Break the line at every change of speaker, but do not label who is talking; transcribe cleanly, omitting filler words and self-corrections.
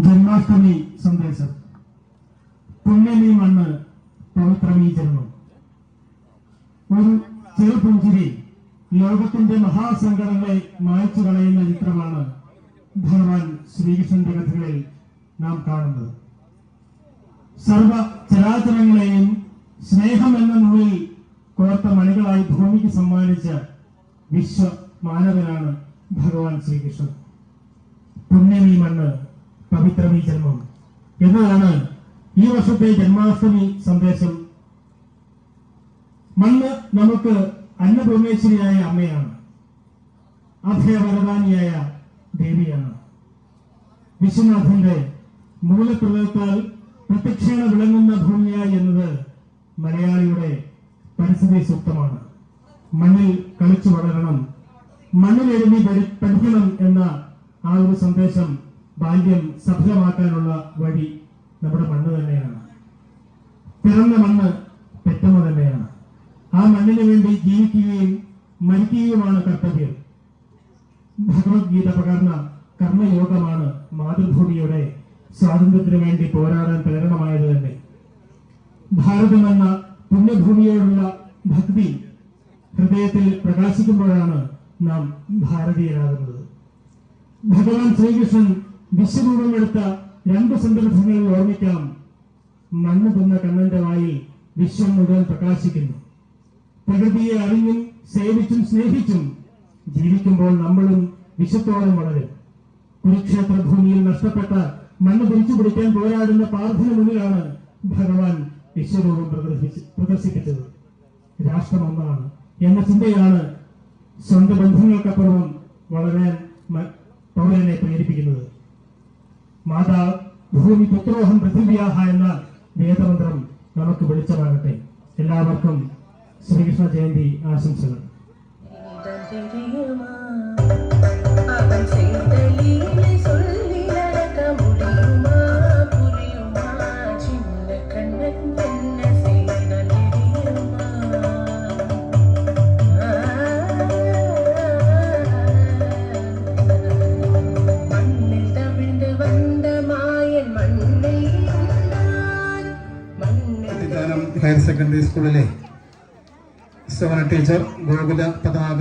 ജന്മാഷ്ടമി സന്ദേശം. പുണ്യമീ മണ്ണ് പവിത്രമീ ജന്മം. ഒരു ചെറുപുഞ്ചിരി ലോകത്തിന്റെ മഹാസങ്കടങ്ങളെ മായ്ച്ചു കളയുന്ന ചിത്രമാണ് ഭഗവാൻ ശ്രീകൃഷ്ണന്റെ കഥകളിൽ നാം കാണുന്നത്. സർവ ചരാചരങ്ങളെയും സ്നേഹം എന്ന നൂലിൽ കോർത്ത മണികളായി ഭൂമിക്ക് സമ്മാനിച്ച വിശ്വമാനവനാണ് ഭഗവാൻ ശ്രീകൃഷ്ണൻ. പുണ്യമീ മണ്ണ് പവിത്രമീ ജന്മം എന്നതാണ് ഈ വർഷത്തെ ജന്മാഷ്ടമി സന്ദേശം. മണ്ണ് നമുക്ക് അന്നപൂർണേശ്വരിയായ അമ്മയാണ്, അഭയവരദാനിയായ ദേവിയാണ്. വിശ്വനാഥന്റെ മൂലപ്രതത്താൽ പ്രത്യക്ഷേണ വിളങ്ങുന്ന ഭൂമിയായി എന്നത് മലയാളിയുടെ പരിസ്ഥിതി സൂക്തമാണ്. മണ്ണിൽ കളിച്ചു വളരണം, മണ്ണിലെഴുതി പഠിക്കണം എന്ന ആ ഒരു സന്ദേശം ബാല്യം സഫലമാക്കാനുള്ള വഴി നമ്മുടെ മണ്ണ് തന്നെയാണ്. പിറന്ന മണ്ണ് പെറ്റമ്മ തന്നെയാണ്. ആ മണ്ണിന് വേണ്ടി ജീവിക്കുകയും മരിക്കുകയുമാണ് കർത്തവ്യം. ഭഗവത്ഗീത പകർന്ന കർമ്മയോഗമാണ് മാതൃഭൂമിയുടെ സ്വാതന്ത്ര്യത്തിന് വേണ്ടി പോരാടാൻ പ്രേരണമായത് തന്നെ. ഭാരതം എന്ന പുണ്യഭൂമിയോടുള്ള ഭക്തി ഹൃദയത്തിൽ പ്രകാശിക്കുമ്പോഴാണ് നാം ഭാരതീയരാകുന്നത്. ഭഗവാൻ ശ്രീകൃഷ്ണൻ വിശ്വരൂപമെടുത്ത രണ്ട് സന്ദർഭങ്ങളിൽ ഓർമ്മിക്കാം. മണ്ണ് തിന്ന കണ്ണന്റെ വായിൽ വിശ്വം മുഴുവൻ പ്രകാശിക്കുന്നു. പ്രകൃതിയെ അറിഞ്ഞും സേവിച്ചും സ്നേഹിച്ചും ജീവിക്കുമ്പോൾ നമ്മളും വിശ്വത്തോളം വളരും. കുരുക്ഷേത്ര ഭൂമിയിൽ നഷ്ടപ്പെട്ട മണ്ണ് തിരിച്ചു പിടിക്കാൻ പോരാടുന്ന പാർത്ഥിന് മുന്നിലാണ് ഭഗവാൻ വിശ്വരൂപം പ്രദർശിപ്പിച്ചത്. രാഷ്ട്രം ഒന്നാണ് എന്ന ചിന്തയാണ് സ്വന്തം ബന്ധങ്ങൾക്കപ്പുറം വളരാൻ പൗരനെ പ്രേരിപ്പിക്കുന്നത്. മാതാ ഭൂമി പുത്രോഹം പൃഥിവ്യാഹ എന്ന വേദമന്ത്രം നമുക്ക് വെളിച്ചമാകട്ടെ. എല്ലാവർക്കും ശ്രീകൃഷ്ണ ജയന്തി ആശംസകൾ.
ഹയർ സെക്കൻഡറി സ്കൂളിലെ സേവന ടീച്ചർ ഗോകുല പതാക